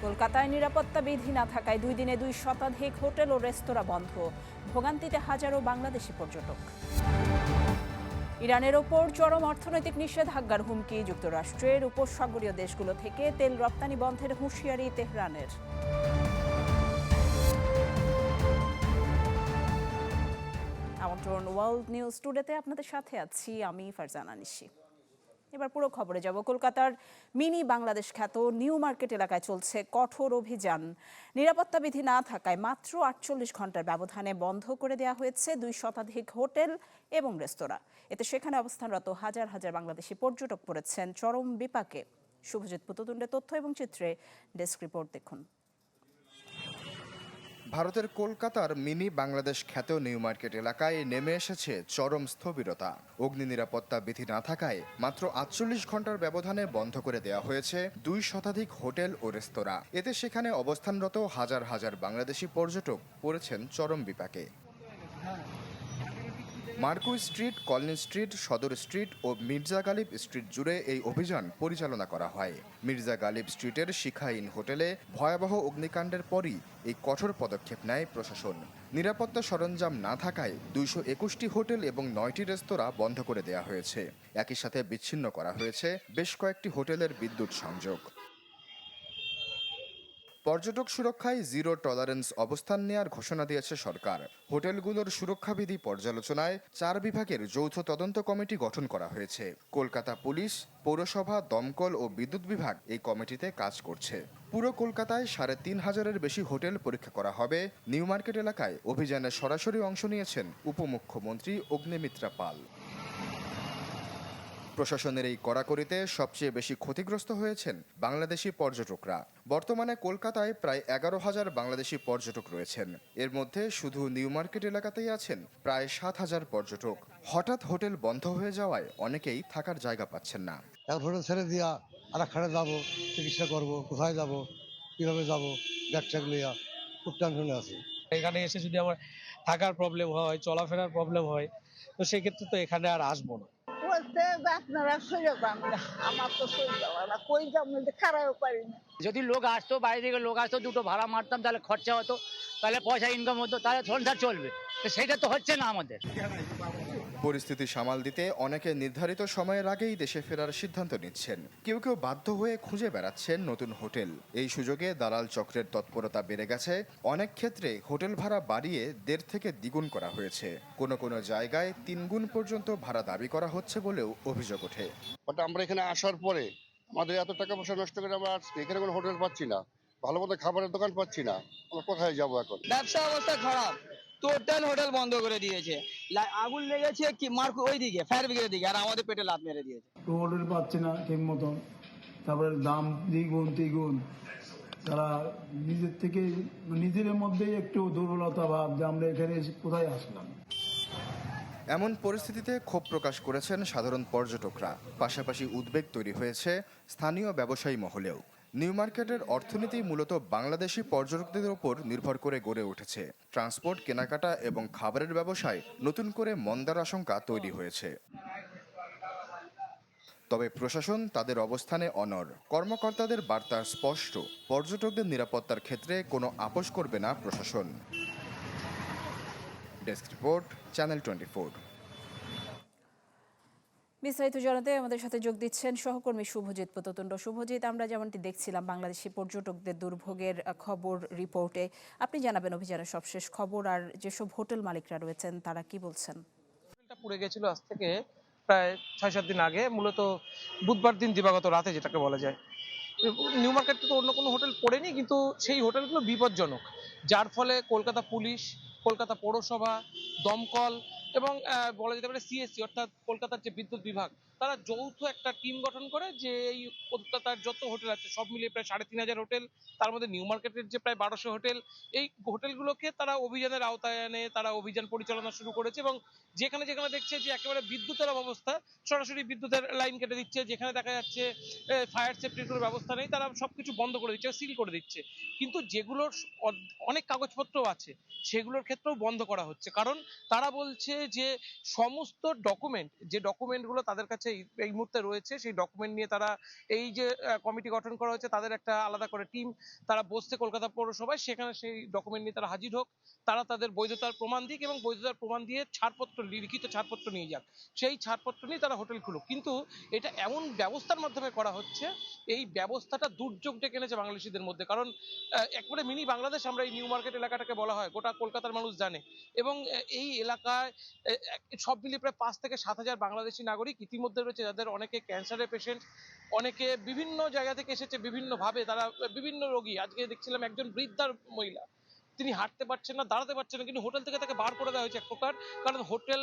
কলকাতায় নিরাপত্তা বিধি না থাকায় 2 দিনে 2 শতাধিক হোটেল ও রেস্তোরাঁ বন্ধ, ভোগান্তিতে হাজারো বাংলাদেশি পর্যটক। ইরানের ওপর চরম অর্থনৈতিক নিষেধাজ্ঞার হুমকি, যুক্তরাষ্ট্রের উপসাগরীয় দেশগুলো থেকে তেল রপ্তানি বন্ধের হুঁশিয়ারি তেহরানের। আমন্ত্রণ ওয়ার্ল্ড নিউজ টুডেতে, আপনাদের সাথে আছি আমি ফারজানা নিশি। এবার পুরো খবরে যাব। কলকাতার মিনি বাংলাদেশ খ্যাত নিউ মার্কেট এলাকায় চলছে কঠোর অভিযান। নিরাপত্তা বিধি না থাকায় মাত্র 48 ঘন্টার ব্যবধানে বন্ধ করে দেওয়া হয়েছে 2 শতাধিক হোটেল এবং রেস্তোরাঁ। এতে সেখানে অবস্থানরত হাজার হাজার বাংলাদেশি পর্যটক পড়েছেন চরম বিপাকে। শুভজিৎ পুততুণ্ডের তথ্য এবং চিত্রে ডেস্ক রিপোর্ট দেখুন। ভারতের কলকাতার মিনি বাংলাদেশ খ্যাত নিউ মার্কেট এলাকায় নেমে এসেছে চরম স্থবিরতা। অগ্নি নিরাপত্তা বিধি না থাকায় মাত্র 48 ঘন্টার ব্যবধানে বন্ধ করে দেওয়া হয়েছে 2 শতাধিক হোটেল ও রেস্তোরাঁ। এতে সেখানে অবস্থানরত হাজার হাজার বাংলাদেশি পর্যটক পড়েছেন চরম বিপাকে। মার্কো স্ট্রিট, কলোনি স্ট্রিট, সদর স্ট্রিট ও মির্জা গালিব স্ট্রিট জুড়ে এই অভিযান পরিচালনা করা হয়। মির্জা গালিব স্ট্রিটের শিখা ইন হোটেলে ভয়াবহ অগ্নিকাণ্ডের পরই এই কঠোর পদক্ষেপ নেয় প্রশাসন। নিরাপত্তা সরঞ্জাম না থাকায় 221টি হোটেল এবং 9টি রেস্তোরাঁ বন্ধ করে দেওয়া হয়েছে। একই সাথে বিচ্ছিন্ন করা হয়েছে বেশ কয়েকটি হোটেলের বিদ্যুৎ সংযোগ। পর্যটক সুরক্ষায় জিরো টলারেন্স অবস্থান নেয়ার ঘোষণা দিয়েছে সরকার। হোটেলগুলোর সুরক্ষাবিধি পর্যালোচনায় 4 বিভাগের যৌথ তদন্ত কমিটি গঠন করা হয়েছে। কলকাতা পুলিশ, পৌরসভা, দমকল ও বিদ্যুৎ বিভাগ এই কমিটিতে কাজ করছে। পুরো কলকাতায় 3,500-এর বেশি হোটেল পরীক্ষা করা হবে। নিউ মার্কেট এলাকায় অভিযানে সরাসরি অংশ নিয়েছেন উপমুখ্যমন্ত্রী অগ্নিমিত্রা পাল। প্রশাসনের এই কড়াকড়িতে সবচেয়ে বেশি ক্ষতিগ্রস্ত হয়েছেন বাংলাদেশি পর্যটকরা। বর্তমানে কলকাতায় প্রায় 11,000 বাংলাদেশি পর্যটক রয়েছেন। এর মধ্যে শুধু নিউ মার্কেট এলাকাতেই আছেন প্রায় 7,000 পর্যটক। হঠাৎ হোটেল বন্ধ হয়ে যাওয়ায় অনেকেই থাকার জায়গা পাচ্ছেন না। হোটেল ছেড়ে দিয়া আরেকখানে যাবো, চিকিৎসা করব, কোথায় যাব, কিভাবে যাব, ব্যাগ ট্যাগ লইয়া খুব টেনশনে আছি। এখানে এসে যদি আমার থাকার প্রবলেম হয়, চলাফেরার প্রবলেম হয়, তো সেক্ষেত্রে তো এখানে আর আসবো না। আপনারা সইয়া যান, আমার তো সই যাওয়া না, কই যাবো খারাপও পারি না। যদি লোক আসতো, বাইরে থেকে লোক আসতো, দুটো ভাড়া মারতাম, তাহলে খরচা হতো, তাহলে পয়সা ইনকাম হতো, তাহলে সংসার চলবে। তো সেইটা তো হচ্ছে না আমাদের। পরিস্থিতি সামাল দিতে অনেকে নির্ধারিত সময়ের আগেই দেশে ফেরার সিদ্ধান্ত নিচ্ছেন। কেউ কেউ বাধ্য হয়ে খুঁজে বেড়াচ্ছেন নতুন হোটেল। এই সুযোগে দালাল চক্রের তৎপরতা বেড়ে গেছে। অনেক ক্ষেত্রে হোটেল ভাড়া বাড়িয়ে 1.5 থেকে দ্বিগুণ করা হয়েছে। কোনো কোনো জায়গায় 3 গুণ পর্যন্ত ভাড়া দাবি করা হচ্ছে বলেও অভিযোগ ওঠে। আমরা এখানে আসার পরে আমাদের এত টাকা পয়সা নষ্ট করে আমরা এখানে কোনো হোটেল পাচ্ছি না, ভালো মতো খাবারের দোকান পাচ্ছি না, আমরা কোথায় যাবো এখন? ব্যবসা অবস্থা খারাপ, টোটাল হোটেল বন্ধ করে দিয়েছে। আগুন লেগেছে কি মার্ক ওই দিকে ফায়ার ব্রিগেডের দিকে, আর আমাদের পেটে লাত মেরে দিয়েছে। হোটেল পাচ্ছে না ঠিক মতন, তারপরে দাম দ্বিগুণ তিগুণ। তারা নিজের থেকে নিজের মধ্যেই একটু দুর্বলতা ভাব যে আমরা এখানে কোথায় আসলাম। এমন পরিস্থিতিতে ক্ষোভ প্রকাশ করেছেন সাধারণ পর্যটকরা। পাশাপাশি উদ্বেগ তৈরি হয়েছে স্থানীয় ব্যবসায়ী মহলেও। নিউ মার্কেটের অর্থনীতি মূলত বাংলাদেশি পর্যটকদের ওপর নির্ভর করে গড়ে উঠেছে। ট্রান্সপোর্ট, কেনাকাটা এবং খাবারের ব্যবসায় নতুন করে মন্দার আশঙ্কা তৈরি হয়েছে। তবে প্রশাসন তাদের অবস্থানে অনড়। কর্মকর্তাদের বার্তা স্পষ্ট, পর্যটকদের নিরাপত্তার ক্ষেত্রে কোনো আপোষ করবে না প্রশাসন। Desk report, channel 24। বিস্তারিত জানাতে আমাদের সাথে যোগ দিচ্ছেন সহকর্মী শুভজিৎ পুততুণ্ড। শুভজিৎ, আমরা যেমনটি দেখছিলাম বাংলাদেশি পর্যটকদের দুর্ভোগের খবর রিপোর্টে, আপনি জানাবেন অভিযানের সবশেষ খবর আর যেসব হোটেল মালিকরা রয়েছেন তারা কি বলছেন। হোটেলটা পুড়ে গেছিল আজ থেকে প্রায় 6-7 দিন আগে, মূলত বুধবার দিন দিবাগত রাতে, যেটাকে বলা যায়। নিউ মার্কেটে তো অন্য কোনো হোটেল পড়েনি, কিন্তু সেই হোটেলগুলো বিপজ্জনক, যার ফলে কলকাতা পুলিশ, কলকাতা পৌরসভা, দমকল এবং বলা যেতে পারে সিএসসি অর্থাৎ কলকাতার যে বিদ্যুৎ বিভাগ, তারা যৌথ একটা টিম গঠন করে যে এই কলকাতার যত হোটেল আছে সব মিলিয়ে প্রায় 3,500 হোটেল, তার মধ্যে নিউ মার্কেটের যে প্রায় 1200 হোটেল, এই হোটেলগুলোকে তারা অভিযানের আওতায় এনে তারা অভিযান পরিচালনা শুরু করেছে। এবং যেখানে যেখানে দেখছে যে একেবারে বিদ্যুতের অবস্থা, সরাসরি বিদ্যুতের লাইন কেটে দিচ্ছে। যেখানে দেখা যাচ্ছে ফায়ার সেফটির কোনো ব্যবস্থা নেই, তারা সবকিছু বন্ধ করে দিচ্ছে, সিল করে দিচ্ছে। কিন্তু যেগুলোর অনেক কাগজপত্র আছে সেগুলোর ক্ষেত্রেও বন্ধ করা হচ্ছে, কারণ তারা বলছে যে সমস্ত ডকুমেন্টগুলো তাদের কাছে এই মুহূর্তে রয়েছে সেই ডকুমেন্ট নিয়ে তারা এই যে কমিটি গঠন করা হয়েছে তাদের একটা আলাদা করে টিম তারা বসছে কলকাতা পৌরসভায়, সেখানে সেই ডকুমেন্ট নিয়ে তারা হাজির হোক, তারা তাদের বৈধতার প্রমাণ দিক এবং বৈধতার প্রমাণ দিয়ে ছাড়পত্র, লিখিত ছাড়পত্র নিয়ে যাক, সেই ছাড়পত্র নিয়ে তারা হোটেল খুলুক। কিন্তু এটা এমন ব্যবস্থার মাধ্যমে করা হচ্ছে, এই ব্যবস্থাটা দুর্যোগ ডেকে এনেছে বাংলাদেশিদের মধ্যে। কারণ একবারে মিনি বাংলাদেশ আমরা এই নিউ মার্কেট এলাকাটাকে বলা হয়, গোটা কলকাতার মানুষ জানে। এবং এই এলাকায় সব মিলিয়ে প্রায় 5 থেকে 7 হাজার বাংলাদেশি নাগরিক ইতিমধ্যে রয়েছে, যাদের অনেকে ক্যান্সারের পেশেন্ট, অনেকে বিভিন্ন জায়গা থেকে এসেছে, বিভিন্ন ভাবে তারা বিভিন্ন রোগী। আজকে দেখছিলাম একজন বৃদ্ধার মহিলা, তিনি হাঁটতে পারছেন না, দাঁড়াতে পারছেন না, কিন্তু হোটেল থেকে তাকে বার করে দেওয়া হয়েছে এক প্রকার, কারণ হোটেল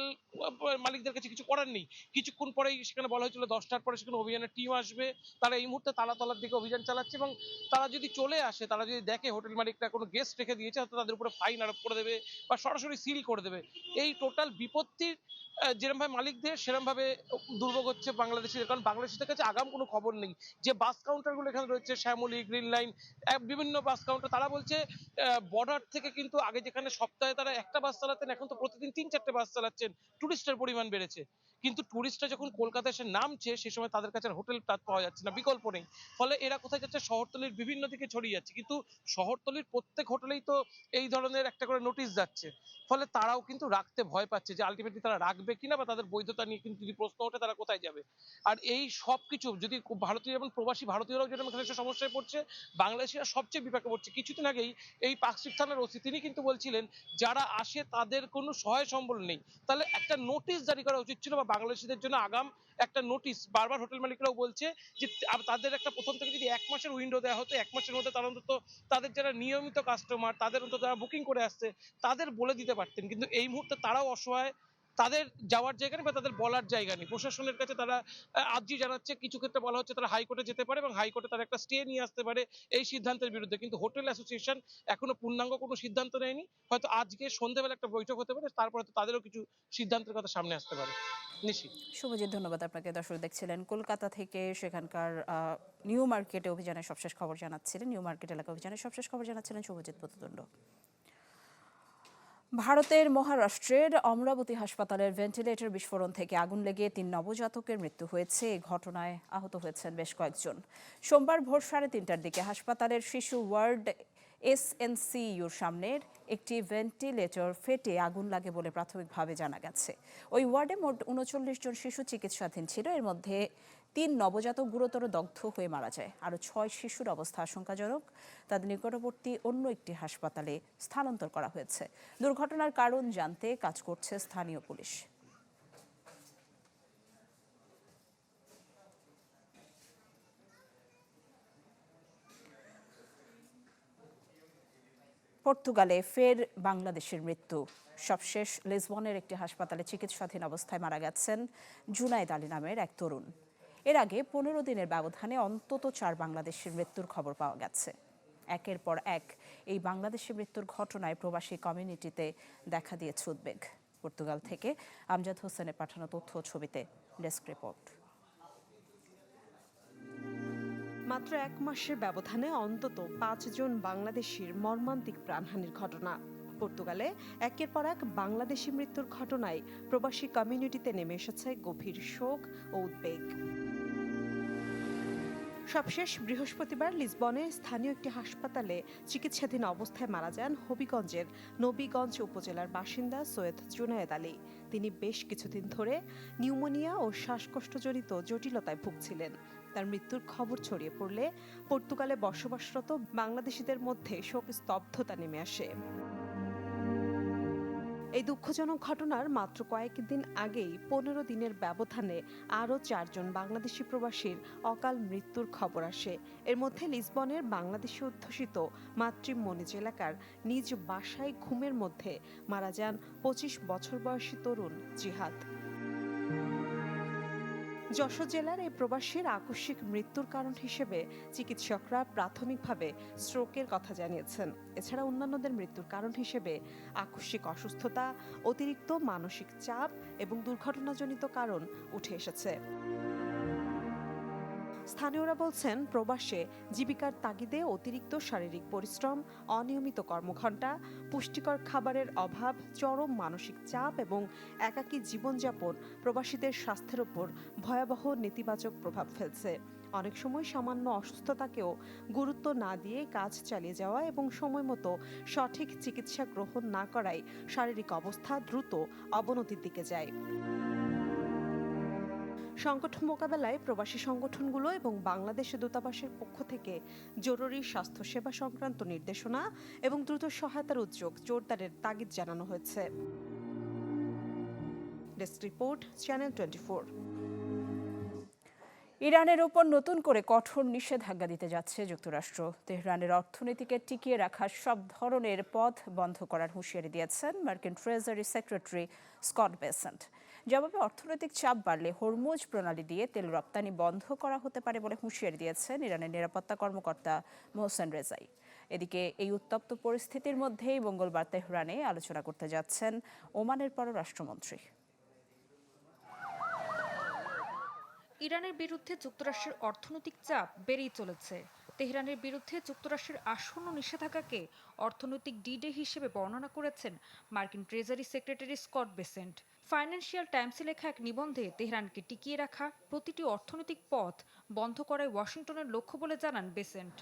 মালিকদের কাছে কিছু করার নেই। কিছুক্ষণ পরেই সেখানে বলা হয়েছিল 10টার পরে সেখানে অভিযানের টিম আসবে, তারা এই মুহূর্তে তালাতলার দিকে অভিযান চালাচ্ছে এবং তারা যদি চলে আসে, তারা যদি দেখে হোটেল মালিকরা কোনো গেস্ট রেখে দিয়েছে, হয়তো তাদের উপরে ফাইন আরোপ করে দেবে বা সরাসরি সিল করে দেবে। এই টোটাল বিপত্তির যেরকম ভাবে মালিকদের, সেরকম ভাবে দুর্ভোগ হচ্ছে বাংলাদেশের, কারণ বাংলাদেশের কাছে আগাম কোনো খবর নেই। যে বাস কাউন্টার গুলো এখানে রয়েছে, শ্যামলী, গ্রিন লাইন, বিভিন্ন বাস কাউন্টার, তারা বলছে বর্ডার থেকে কিন্তু আগে যেখানে সপ্তাহে তারা একটা বাস চালাতেন, এখন তো প্রতিদিন 3-4টে বাস চালাচ্ছেন, টুরিস্টের পরিমাণ বেড়েছে। কিন্তু টুরিস্টরা যখন কলকাতায় এসে নামছে, সে সময় তাদের কাছে হোটেল পাওয়া যাচ্ছে না, বিকল্প নেই। ফলে এরা কোথায় যাচ্ছে, শহরতলির বিভিন্ন দিকে ছড়িয়ে যাচ্ছে, কিন্তু শহরতলির প্রত্যেক হোটেলেই তো এই ধরনের একটা করে নোটিশ যাচ্ছে। ফলে তারাও কিন্তু রাখতে ভয় পাচ্ছে যে আলটিমেটলি তারা রাখবে কিনা, বা তাদের বৈধতা নিয়ে কিন্তু যদি প্রশ্ন ওঠে তারা কোথায় যাবে। আর এই সব কিছু যদি ভারতীয় এবং প্রবাসী ভারতীয়রাও যেরকম এখানে এসে সমস্যায় পড়ছে, বাংলাদেশিরা সবচেয়ে বিপাকে পড়ছে। কিছুদিন আগেই এই পার্কস্ট্রিট থানার ওসি তিনি কিন্তু বলছিলেন যারা আসে তাদের কোনো সহায় সম্বল নেই। তাহলে একটা নোটিশ জারি করা উচিত ছিল, বা বাংলাদেশিদের জন্য আগাম একটা নোটিশ। বারবার হোটেল মালিকরাও বলছে যে তাদের একটা প্রথম থেকে যদি 1 মাসের উইন্ডো দেওয়া হতো, 1 মাসের মধ্যে তারা অন্তত তাদের যারা নিয়মিত কাস্টমার, তাদের অন্তত যারা বুকিং করে আসছে, তাদের বলে দিতে পারতেন। কিন্তু এই মুহূর্তে তারাও অসহায়, তাদের যাওয়ার জায়গা নেই বা তাদের বলার জায়গা নেই। প্রশাসনের কাছে তারা আর্জি জানাচ্ছে, কিছু ক্ষেত্রে বলা হচ্ছে তারা হাইকোর্টে যেতে পারে এবং হাইকোর্টে তারা একটা স্টে নিয়ে আসতে পারে এই সিদ্ধান্তের বিরুদ্ধে। কিন্তু হোটেল অ্যাসোসিয়েশন এখনো পূর্ণাঙ্গ কোনো সিদ্ধান্ত নেয়নি। হয়তো আজকে সন্ধ্যাবেলা একটা বৈঠক হতে পারে, তারপরে তো তাদেরও কিছু সিদ্ধান্তের কথা সামনে আসতে পারে। নিশি। শুভজিৎ, ধন্যবাদ আপনাকে। দর্শক দেখছিলেন কলকাতা থেকে সেখানকার নিউ মার্কেটে অভিযানের সবশেষ খবর জানাচ্ছিলেন, নিউ মার্কেট এলাকা অভিযানের সবশেষ খবর জানাচ্ছিলেন শুভজিৎ পতুদণ্ড। ভারতের মহারাষ্ট্রের অমরাবতী হাসপাতালের ভেন্টিলেটর বিস্ফোরণ থেকে আগুন লেগে 3 নবজাতকের মৃত্যু হয়েছে। এই ঘটনায় আহত হয়েছেন বেশ কয়েকজন। সোমবার ভোর 3:30টার দিকে হাসপাতালের শিশু ওয়ার্ড এসএনসিইউর সামনের একটি ভেন্টিলেটর ফেটে আগুন লাগে বলে প্রাথমিকভাবে জানা গেছে। ওই ওয়ার্ডে মোট 39 জন শিশু চিকিৎসাধীন ছিল। এর মধ্যে 3 নবজাতক গুরুতর দগ্ধ হয়ে মারা যায়। আরও 6 শিশুর অবস্থা আশঙ্কাজনক। তাদের নিকটবর্তী অন্য একটি হাসপাতালে স্থানান্তর করা হয়েছে। দুর্ঘটনার কারণ জানতে কাজ করছে স্থানীয় পুলিশ। পর্তুগালে ফের বাংলাদেশের মৃত্যু। সবশেষ লিসবনের একটি হাসপাতালে চিকিৎসাধীন অবস্থায় মারা গেছেন জুনায়েদ আলী নামের এক তরুণ। এর আগে 15 দিনের ব্যবধানে অন্তত 4 বাংলাদেশের মৃত্যুর খবর পাওয়া গেছে। একের পর এক এই বাংলাদেশি মৃত্যুর ঘটনায় প্রবাসী কমিউনিটিতে দেখা দিয়েছে উদ্বেগ। পর্তুগাল থেকে আমজাদ হোসেনের পাঠানো তথ্য ছবিতে ডেস্ক রিপোর্ট। মাত্র 1 মাসের ব্যবধানে অন্তত 5 জন বাংলাদেশির মর্মান্তিক প্রাণহানির ঘটনা। পর্তুগালে একের পর এক বাংলাদেশি মৃত্যুর ঘটনায় প্রবাসী কমিউনিটিতে নেমে এসেছে গভীর শোক ও উদ্বেগ। সবশেষ বৃহস্পতিবার লিসবনের স্থানীয় একটি হাসপাতালে চিকিৎসাধীন অবস্থায় মারা যান হবিগঞ্জের নবীগঞ্জ উপজেলার বাসিন্দা সৈয়দ জুনায়েদ আলী। তিনি বেশ কিছুদিন ধরে নিউমোনিয়া ও শ্বাসকষ্টজনিত জটিলতায় ভুগছিলেন। তার মৃত্যুর খবর ছড়িয়ে পড়লে পর্তুগালে বসবাসরত বাংলাদেশিদের মধ্যে শোক স্তব্ধতা নেমে আসে। এই দুঃখজনক ঘটনার মাত্র কয়েকদিন আগেই 15 দিনের ব্যবধানে আরও 4 জন বাংলাদেশি প্রবাসীর অকাল মৃত্যুর খবর আসে। এর মধ্যে লিসবনের বাংলাদেশি অধ্যুষিত মাতৃ মনিজ এলাকার নিজ বাসায় ঘুমের মধ্যে মারা যান 25 বছর বয়সী তরুণ জিহাদ। যশোর জেলার এই প্রবাসীর আকস্মিক মৃত্যুর কারণ হিসেবে চিকিৎসকরা প্রাথমিকভাবে স্ট্রোকের কথা জানিয়েছেন। এছাড়া অন্যান্যদের মৃত্যুর কারণ হিসেবে আকস্মিক অসুস্থতা, অতিরিক্ত মানসিক চাপ এবং দুর্ঘটনাজনিত কারণ উঠে এসেছে। স্থানীয়রা বলছেন, প্রবাসে জীবিকার তাগিদে অতিরিক্ত শারীরিক পরিশ্রম, অনিয়মিত কর্মঘণ্টা, পুষ্টিকর খাবারের অভাব, চরম মানসিক চাপ এবং একাকী জীবনযাপন প্রবাসীদের স্বাস্থ্যের ওপর ভয়াবহ নেতিবাচক প্রভাব ফেলছে। অনেক সময় সামান্য অসুস্থতাকেও গুরুত্ব না দিয়ে কাজ চালিয়ে যাওয়া এবং সময়মতো সঠিক চিকিৎসা গ্রহণ না করায় শারীরিক অবস্থা দ্রুত অবনতির দিকে যায়। সংকট মোকাবেলায় প্রবাসী সংগঠনগুলো এবং বাংলাদেশ দূতাবাসের পক্ষ থেকে জরুরি স্বাস্থ্যসেবা সংক্রান্ত নির্দেশনা এবং দ্রুত সহায়তার উদ্যোগ জোরদারের তাগিদ জানানো হয়েছে। Desk report, channel 24। ইরানের উপর নতুন করে কঠোর নিষেধাজ্ঞা দিতে যাচ্ছে যুক্তরাষ্ট্র। তেহরানের অর্থনীতিকে টিকিয়ে রাখার সব ধরনের পথ বন্ধ করার হুঁশিয়ারি দিয়েছেন মার্কিন ট্রেজারি সেক্রেটারি স্কট বেসেন্ট। জবাবে অর্থনৈতিক চাপ বাড়লে হরমুজ প্রণালী দিয়ে তেল রপ্তানি বন্ধ করা হতে পারে বলে হুঁশিয়ারি দিয়েছেন ইরানের নিরাপত্তা কর্মকর্তা মোহসেন রেজাই। এদিকে এই উত্তপ্ত পরিস্থিতির মধ্যেই মঙ্গলবার তেহরানে আলোচনা করতে যাচ্ছেন ওমানের পররাষ্ট্রমন্ত্রী। ইরানের বিরুদ্ধে যুক্তরাষ্ট্রের অর্থনৈতিক চাপ বেড়েই চলেছে। তেহরানের বিরুদ্ধে যুক্তরাষ্ট্রের আসন্ন নিষেধাজ্ঞাকে অর্থনৈতিক ডি-ডে হিসেবে বর্ণনা করেছেন মার্কিন treasury secretary Scott Bessent. Financial টাইমসে লেখা এক নিবন্ধে তেহরানকে টিকিয়ে রাখা প্রতিটি অর্থনৈতিক পথ বন্ধ করায় ওয়াশিংটনের লক্ষ্য বলে জানান বেসেন্ট।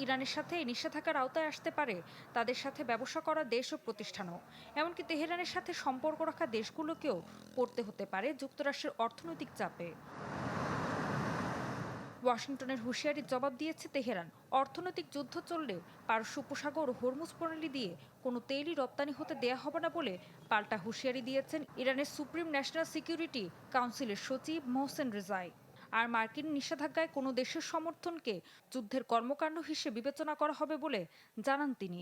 ইরানের সাথে এই নিষেধাজ্ঞার আওতায় আসতে পারে তাদের সাথে ব্যবসা করা দেশ ও প্রতিষ্ঠানও। এমনকি তেহরানের সাথে সম্পর্ক রাখা দেশগুলোকেও পড়তে হতে পারে যুক্তরাষ্ট্রের অর্থনৈতিক চাপে। ওয়াশিংটনের হুঁশিয়ারির জবাব দিয়েছে তেহরান। অর্থনৈতিক যুদ্ধ চললে পারস্য উপসাগর ও হরমুজ প্রণালী দিয়ে কোনো তেলই রপ্তানি হতে দেয়া হবে না বলে পাল্টা হুঁশিয়ারি দিয়েছেন ইরানের সুপ্রিম ন্যাশনাল সিকিউরিটি কাউন্সিলের সচিব মোহসেন রেজাই। আর মার্কিন নিষেধাজ্ঞায় কোনো দেশের সমর্থনকে যুদ্ধের কর্মকাণ্ড হিসেবে বিবেচনা করা হবে বলে জানান তিনি।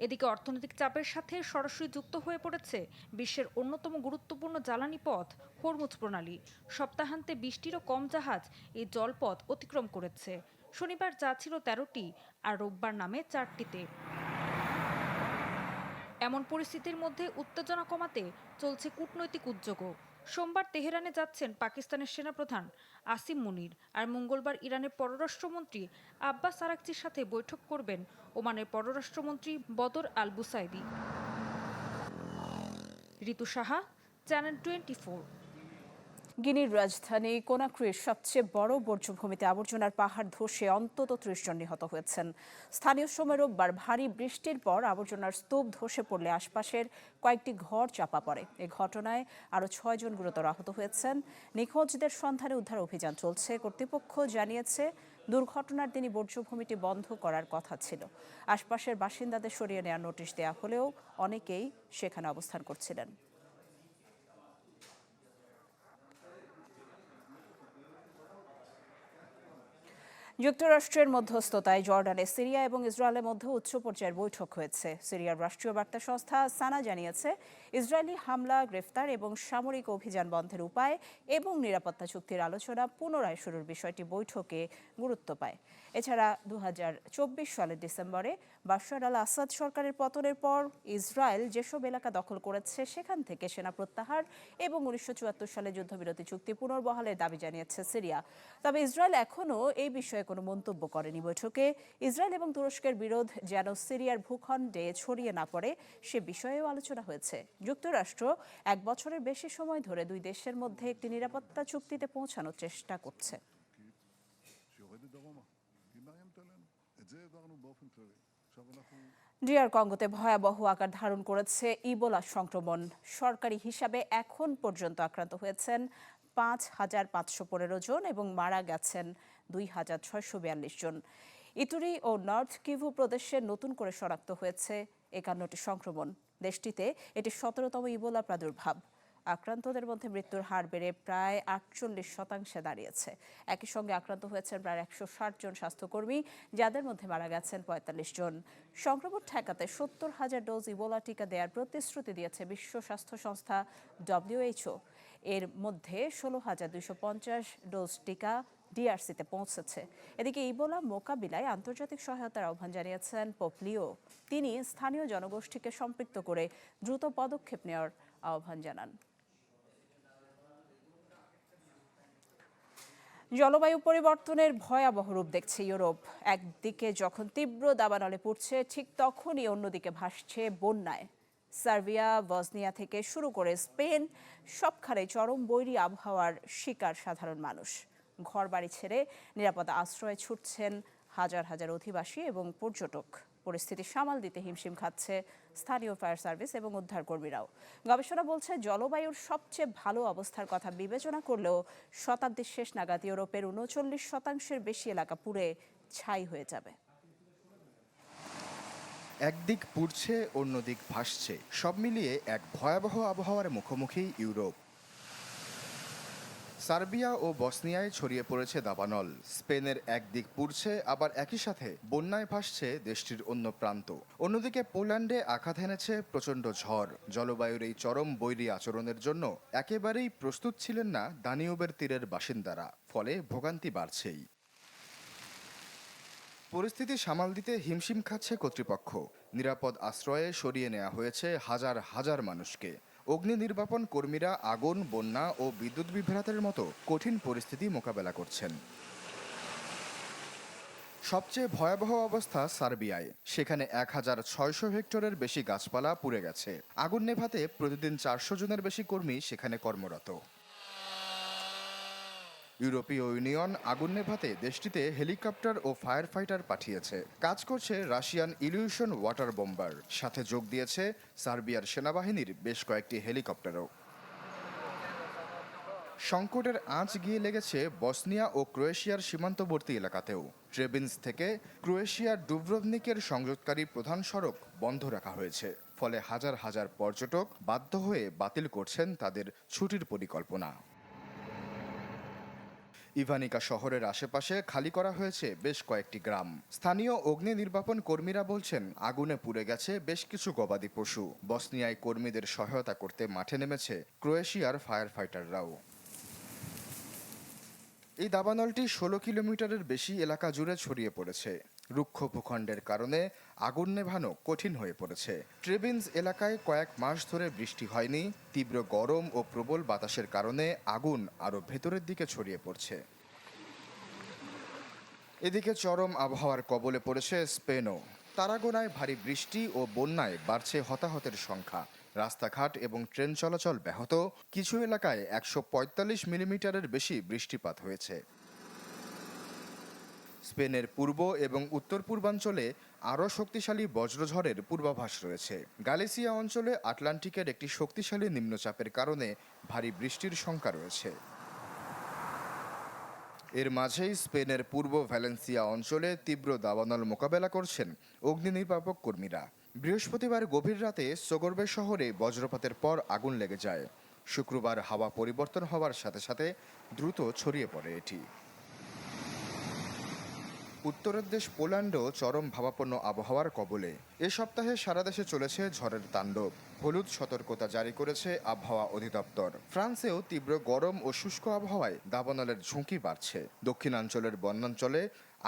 এদিকে অর্থনৈতিক চাপের সাথে সরাসরি যুক্ত হয়ে পড়েছে বিশ্বের অন্যতম গুরুত্বপূর্ণ জ্বালানি পথ হরমুজ প্রণালী। সপ্তাহান্তে 20টিরও কম জাহাজ এই জলপথ অতিক্রম করেছে। শনিবার যা ছিল 13টি আর রোববার নামে 4টিতে। এমন পরিস্থিতির মধ্যে উত্তেজনা কমাতে চলছে কূটনৈতিক উদ্যোগও। সোমবার তেহরানে যাচ্ছেন পাকিস্তানের সেনাপ্রধান আসিম মুনির, আর মঙ্গলবার ইরানের পররাষ্ট্রমন্ত্রী আব্বাস আরাকচির সাথে বৈঠক করবেন ওমানের পররাষ্ট্রমন্ত্রী বদর আল বুসাইদি। ঋতু সাহা, চ্যানেল 24। গিনির রাজধানী কোনাক্রির সবচেয়ে বড় বর্জ্যভূমিতে আবর্জনার পাহাড় ধসে অন্তত 30 জন নিহত হয়েছেন। স্থানীয় সময় রোববার ভারী বৃষ্টির পর আবর্জনার স্তূপ ধসে পড়লে আশপাশের কয়েকটি ঘর চাপা পড়ে। এ ঘটনায় আরও 6 জন গুরুতর আহত হয়েছেন। নিখোঁজদের সন্ধানে উদ্ধার অভিযান চলছে। কর্তৃপক্ষ জানিয়েছে দুর্ঘটনার দিনই বর্জ্যভূমিটি বন্ধ করার কথা ছিল। আশপাশের বাসিন্দাদের সরিয়ে নেওয়ার নোটিশ দেওয়া হলেও অনেকেই সেখানে অবস্থান করছিলেন। যুক্তরাষ্ট্রের মধ্যস্থতায় জর্ডানে সিরিয়া এবং ইসরায়েলের মধ্যে উচ্চ পর্যায়ের বৈঠক হয়েছে। সিরিয়ার রাষ্ট্রীয় বার্তা সংস্থা সানা জানিয়েছে, ইসরায়েলি হামলা, গ্রেফতার এবং সামরিক অভিযান বন্ধের উপায় এবং নিরাপত্তা চুক্তির আলোচনা পুনরায় শুরুর বিষয়টি বৈঠকে গুরুত্ব পায়। এছাড়া 2024 সালের ডিসেম্বরে বাশার আল আসাদ সরকারের পতনের পর ইসরায়েল যেসব এলাকা দখল করেছে সেখান থেকে সেনা প্রত্যাহার এবং 1974 সালে যুদ্ধবিরতি চুক্তি পুনর্বহালের দাবি জানিয়েছে সিরিয়া। তবে ইসরায়েল এখনও এই বিষয়ে কোনো মন্তব্য করেনি। বৈঠকে ইসরায়েল এবং তুরস্কের বিরোধ যেন সিরিয়ার ভূখণ্ডে ছড়িয়ে না পড়ে সে বিষয়েও আলোচনা হয়েছে। যুক্তরাষ্ট্র 1 বছরের বেশি সময় ধরে দুই দেশের মধ্যে একটি নিরাপত্তা চুক্তিতে পৌঁছানোর চেষ্টা করছে। ডিআর কঙ্গোতে ভয়াবহ আকার ধারণ করেছে ইবোলা সংক্রমণ। সরকারি হিসাবে এখন পর্যন্ত আক্রান্ত হয়েছেন 5,515 জন এবং মারা গেছেন 2,642 জন। ইতুরি ও নর্থ কিভু প্রদেশে নতুন করে শনাক্ত হয়েছে 51টি সংক্রমণ। দেশটিতে এটি 17তম ইবোলা প্রাদুর্ভাব। আক্রান্তদের মধ্যে মৃত্যুর হার বেড়ে প্রায় 48% দাঁড়িয়েছে। একই সঙ্গে আক্রান্ত হয়েছেন প্রায় 160 জন স্বাস্থ্যকর্মী, যাদের মধ্যে মারা গেছেন 45 জন। সংক্রমণ ঠেকাতে 70,000 ডোজ ইবোলা টিকা দেওয়ার প্রতিশ্রুতি দিয়েছে বিশ্ব স্বাস্থ্য সংস্থা WHO। এর মধ্যে 16,250 ডোজ টিকা ডিআরসিতে পৌঁছেছে। এদিকে ইবোলা মোকাবিলায় আন্তর্জাতিক সহায়তার আহ্বান জানিয়েছেন পোপ লিও। তিনি স্থানীয় জনগোষ্ঠীকে সম্পৃক্ত করে দ্রুত পদক্ষেপ নেওয়ার আহ্বান জানান। জলবায়ু পরিবর্তনের ভয়াবহ রূপ দেখছে ইউরোপ। একদিকে যখন তীব্র দাবানলে পড়ছে, ঠিক তখনই অন্যদিকে ভাসছে বন্যায়। সার্বিয়া, বসনিয়া থেকে শুরু করে স্পেন, সবখানে চরম বৈরী আবহাওয়ার শিকার সাধারণ মানুষ। ঘরবাড়ি ছেড়ে নিরাপদ আশ্রয়ে ছুটছেন হাজার হাজার অধিবাসী এবং পর্যটক। পরিস্থিতি সামাল দিতে হিমশিম খাচ্ছে স্থানীয় ফায়ার সার্ভিস এবং উদ্ধারকর্মীরাও। গবেষণা বলছে, জলবায়ুর সবচেয়ে ভালো অবস্থার কথা বিবেচনা করলেও শতাব্দীর শেষ নাগাদ ইউরোপের ৩৯% বেশি এলাকা পুড়ে ছাই হয়ে যাবে। একদিক পুড়ছে, অন্যদিক ভাসছে, সব মিলিয়ে এক ভয়াবহ আবহাওয়ার মুখোমুখি ইউরোপ। সার্বিয়া ও বসনিয়ায় ছড়িয়ে পড়েছে দাবানল। স্পেনের একদিক পুড়ছে, আবার একই সাথে বন্যায় ভাসছে দেশটির অন্য প্রান্ত। অন্যদিকে পোল্যান্ডে আঘাত হেনেছে প্রচণ্ড ঝড়। জলবায়ুর এই চরম বৈরী আচরণের জন্য একেবারেই প্রস্তুত ছিলেন না দানিউবের তীরের বাসিন্দারা, ফলে ভোগান্তি বাড়ছেই। পরিস্থিতি সামাল দিতে হিমশিম খাচ্ছে কর্তৃপক্ষ। নিরাপদ আশ্রয়ে সরিয়ে নেওয়া হয়েছে হাজার হাজার মানুষকে। অগ্নি নির্বাপন কর্মীরা আগুন, বন্যা ও বিদ্যুৎ বিভ্রাটের মতো কঠিন পরিস্থিতি মোকাবেলা করছেন। সবচেয়ে ভয়াবহ অবস্থা সার্বিয়ায়। সেখানে ১৬০০ হেক্টরের বেশি গাছপালা পুড়ে গেছে। আগুন নেভাতে প্রতিদিন ৪০০ জনের বেশি কর্মী সেখানে কর্মরত। ইউরোপীয় ইউনিয়ন আগুন নেভাতে দেশটিতে হেলিকপ্টার ও ফায়ার ফাইটার পাঠিয়েছে। কাজ করছে রাশিয়ান ইলিউশন ওয়াটার বোম্বার, সাথে যোগ দিয়েছে সার্বিয়ার সেনাবাহিনীর বেশ কয়েকটি হেলিকপ্টারও। সংকটের আঁচ গিয়ে লেগেছে বসনিয়া ও ক্রোয়েশিয়ার সীমান্তবর্তী এলাকাতেও। ট্রেবিন্স থেকে ক্রোয়েশিয়ার ডুব্রোভনিকের সংযোগকারী প্রধান সড়ক বন্ধ রাখা হয়েছে। ফলে হাজার হাজার পর্যটক বাধ্য হয়ে বাতিল করছেন তাদের ছুটির পরিকল্পনা। ইভানিকা শহরের আশেপাশে খালি করা হয়েছে বেশ কয়েকটি গ্রাম। স্থানীয় অগ্নি নির্বাপন কর্মীরা বলছেন, আগুনে পুড়ে গেছে বেশ কিছু গবাদি পশু। বসনিয়ায় কর্মীদের সহায়তা করতে মাঠে নেমেছে ক্রোয়েশিয়ার ফায়ার ফাইটাররাও। এই দাবানলটি ১৬ কিলোমিটারের বেশি এলাকা জুড়ে ছড়িয়ে পড়েছে। রুক্ষ ভূখণ্ডের কারণে আগুন নেভানো কঠিন হয়ে পড়েছে। ট্রেবিন্স এলাকায় কয়েক মাস ধরে বৃষ্টি হয়নি। তীব্র গরম ও প্রবল বাতাসের কারণে আগুন আরও ভেতরের দিকে ছড়িয়ে পড়ছে। এদিকে চরম আবহাওয়ার কবলে পড়েছে স্পেনও। তারাগোনায় ভারী বৃষ্টি ও বন্যায় বাড়ছে হতাহতের সংখ্যা। রাস্তাঘাট এবং ট্রেন চলাচল ব্যাহত। কিছু এলাকায় ১৪৫ মিলিমিটারের বেশি বৃষ্টিপাত হয়েছে। স্পেনের পূর্ব এবং উত্তর পূর্বাঞ্চলে আরও শক্তিশালী বজ্রঝড়ের পূর্বাভাস রয়েছে। গালিসিয়া অঞ্চলে আটলান্টিকের একটি শক্তিশালী নিম্নচাপের কারণে ভারী বৃষ্টির শঙ্কা রয়েছে। এর মাঝেই স্পেনের পূর্ব ভ্যালেন্সিয়া অঞ্চলে তীব্র দাবানল মোকাবেলা করছেন অগ্নি নির্বাপক কর্মীরা। বৃহস্পতিবার গভীর রাতে সোগরবে শহরে বজ্রপাতের পর আগুন লেগে যায়। শুক্রবার হাওয়া পরিবর্তন হওয়ার সাথে সাথে দ্রুত ছড়িয়ে পড়ে এটি। উত্তরের দেশ পোল্যান্ডও চরম ভাবাপন্ন আবহাওয়ার কবলে। এ সপ্তাহে সারা দেশে চলেছে ঝড়ের তাণ্ডব। হলুদ সতর্কতা জারি করেছে আবহাওয়া অধিদপ্তর। ফ্রান্সেও তীব্র গরম ও শুষ্ক আবহাওয়ায় দাবানলের ঝুঁকি বাড়ছে। দক্ষিণাঞ্চলের বনাঞ্চলে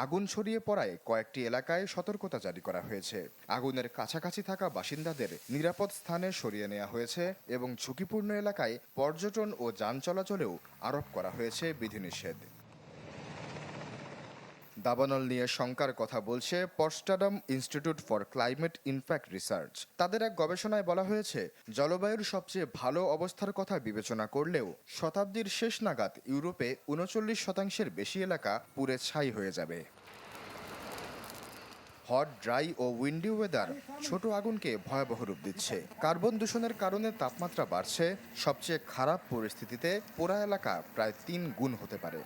আগুন ছড়িয়ে পড়ায় কয়েকটি এলাকায় সতর্কতা জারি করা হয়েছে। আগুনের কাছাকাছি থাকা বাসিন্দাদের নিরাপদ স্থানে সরিয়ে নেওয়া হয়েছে এবং ঝুঁকিপূর্ণ এলাকায় পর্যটন ও যান চলাচলেও আরোপ করা হয়েছে বিধিনিষেধ। দাবানল নিয়ে শঙ্কার কথা বলছে Potsdam institute for climate impact research. তাদের এক গবেষণায় বলা হয়েছে, জলবায়ুর সবচেয়ে ভালো অবস্থার কথা বিবেচনা করলেও শতাব্দীর শেষ নাগাদ ইউরোপে ৩৯% বেশি এলাকা পুড়ে ছাই হয়ে যাবে। হট, ড্রাই ও উইন্ডি ওয়েদার ছোট আগুনকে ভয়াবহ রূপ দিচ্ছে। কার্বন দূষণের কারণে তাপমাত্রা বাড়ছে। সবচেয়ে খারাপ পরিস্থিতিতে পোড়া এলাকা প্রায় ৩ গুণ হতে পারে।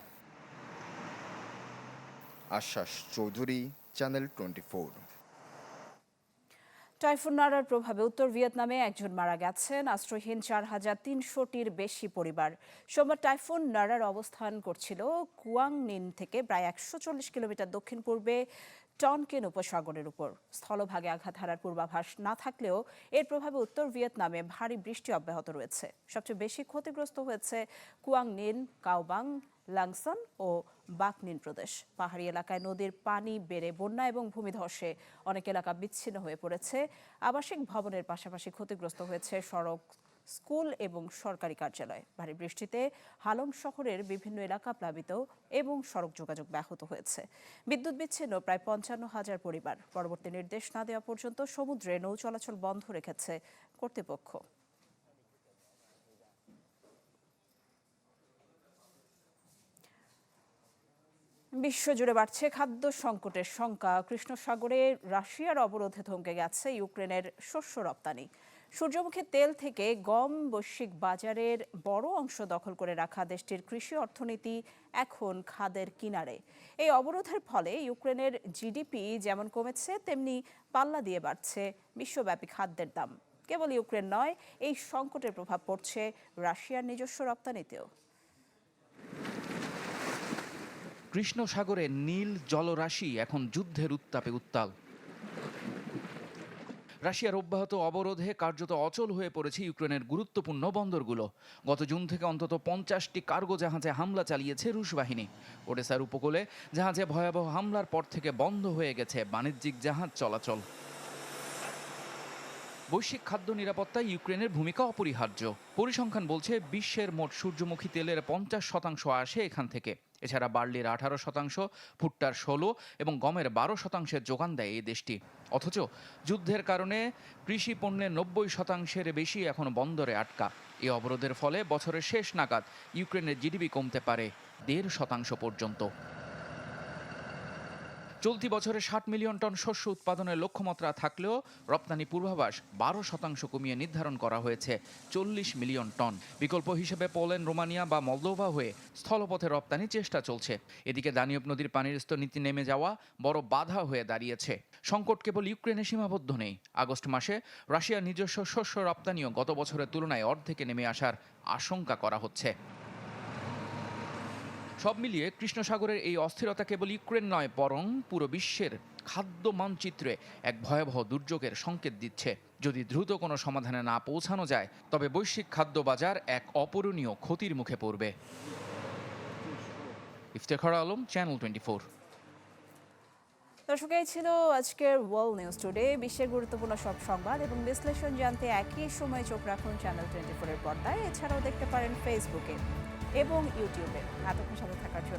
আশ্বাস চৌধুরী, চ্যানেল 24। টাইফুন নারার প্রভাবে উত্তর ভিয়েতনামে একজন মারা গেছেন। আশ্রয়হীন ৪৩০০টির বেশি পরিবার। সোমবার টাইফুন নারার অবস্থান করছিল কুয়াং নিন থেকে প্রায় ১৪০ কিলোমিটার দক্ষিণ পূর্বে টনকিন উপসাগরের উপর। স্থলভাগে আঘাত হারার পূর্বাভাস না থাকলেও এর প্রভাবে উত্তর ভিয়েতনামে ভারী বৃষ্টি অব্যাহত রয়েছে। সবচেয়ে বেশি ক্ষতিগ্রস্ত হয়েছে কুয়াং নিন, কাওবাং, লাংসন ও বাকনিন প্রদেশ। পাহাড়ি এলাকায় নদীর পানি বেড়ে বন্যা এবং ভূমিধসে অনেক এলাকা বিচ্ছিন্ন হয়ে পড়েছে। আবাসিক ভবনের পাশাপাশি ক্ষতিগ্রস্ত হয়েছে সড়ক, স্কুল এবং সরকারি কার্যালয়। ভারী বৃষ্টিতে হালং শহরের বিভিন্ন এলাকা প্লাবিত এবং সড়ক যোগাযোগ ব্যাহত হয়েছে। বিদ্যুৎ বিচ্ছিন্ন প্রায় 55,000 পরিবার। পরবর্তী নির্দেশ না দেওয়া পর্যন্ত সমুদ্রে নৌ চলাচল বন্ধ রেখেছে কর্তৃপক্ষ। বিশ্বজুড়ে বাড়ছে খাদ্য সংকটের শঙ্কা। কৃষ্ণ সাগরে রাশিয়ার অবরোধে থমকে গেছে ইউক্রেনের শস্য রপ্তানি। সূর্যমুখী তেল থেকে গম বৈশ্বিক বাজারের বড় অংশ দখল করে রাখা দেশটির কৃষি অর্থনীতি এখন খাদের কিনারে। এই অবরোধের ফলে ইউক্রেনের জিডিপি যেমন কমেছে, তেমনি পাল্লা দিয়ে বাড়ছে বিশ্বব্যাপী খাদ্যের দাম। কেবল ইউক্রেন নয়, এই সংকটের প্রভাব পড়ছে রাশিয়ার নিজস্ব রপ্তানিতেও। কৃষ্ণ সাগরে নীল জলরাশি এখন যুদ্ধের উত্তাপে উত্তাল। রাশিয়ার অব্যাহত অবরোধে কার্যত অচল হয়ে পড়েছে ইউক্রেনের গুরুত্বপূর্ণ বন্দরগুলো। গত জুন থেকে অন্তত 50টি কার্গো জাহাজে হামলা চালিয়েছে রুশ বাহিনী। ওডেসার উপকূলে জাহাজে ভয়াবহ হামলার পর থেকে বন্ধ হয়ে গেছে বাণিজ্যিক জাহাজ চলাচল। বৈশ্বিক খাদ্য নিরাপত্তায় ইউক্রেনের ভূমিকা অপরিহার্য। পরিসংখ্যান বলছে বিশ্বের মোট সূর্যমুখী তেলের 50% আসে এখান থেকে। এছাড়া বার্লির 18%, ভুট্টার 16% এবং গমের 12% যোগান দেয় এই দেশটি। অথচ যুদ্ধের কারণে কৃষি পণ্যের 90% বেশি এখন বন্দরে আটকা। এই অবরোধের ফলে বছরের শেষ নাগাদ ইউক্রেনের জিডিপি কমতে পারে 1.5% পর্যন্ত। চলতি বছরে 60 মিলিয়ন টন শস্য উৎপাদনের লক্ষ্যমাত্রা থাকলেও রপ্তানি পূর্বাভাস 12% কমিয়ে নির্ধারণ করা হয়েছে 40 মিলিয়ন টন। বিকল্প হিসেবে পোল্যান্ড, রোমানিয়া বা মলদোভা হয়ে স্থলপথে রপ্তানির চেষ্টা চলছে। এদিকে দানিউব নদীর পানির স্তর নীতি নেমে যাওয়া বড় বাধা হয়ে দাঁড়িয়েছে। সংকট কেবল ইউক্রেনে সীমাবদ্ধ নেই। আগস্ট মাসে রাশিয়ার নিজস্ব শস্য রপ্তানিও গত বছরের তুলনায় অর্ধেকে নেমে আসার আশঙ্কা করা হচ্ছে। সব মিলিয়ে কৃষ্ণ সাগরের এই অস্থিরতা কেবল ইউক্রেন নয়, বরং পুরো বিশ্বের খাদ্য মানচিত্রে এক ভয়াবহ দুর্যোগের সংকেত দিচ্ছে। যদি দ্রুত কোনো সমাধানে না পৌঁছানো যায়, তবে বৈশ্বিক খাদ্য বাজার এক অপূরণীয় ক্ষতির মুখে পড়বে। ইফতেখার আলম, চ্যানেল 24। দর্শক, এই ছিল আজকের ওয়ার্ল্ড নিউজ টুডে। বিশ্বের গুরুত্বপূর্ণ সব সংবাদ এবং বিশ্লেষণ জানতে একই সময় চোখ রাখুন চ্যানেল 24-এর পর্দায়। এছাড়াও দেখতে পারেন ফেসবুকে এবং ইউটিউবে। এতক্ষণ সাথে থাকার জন্য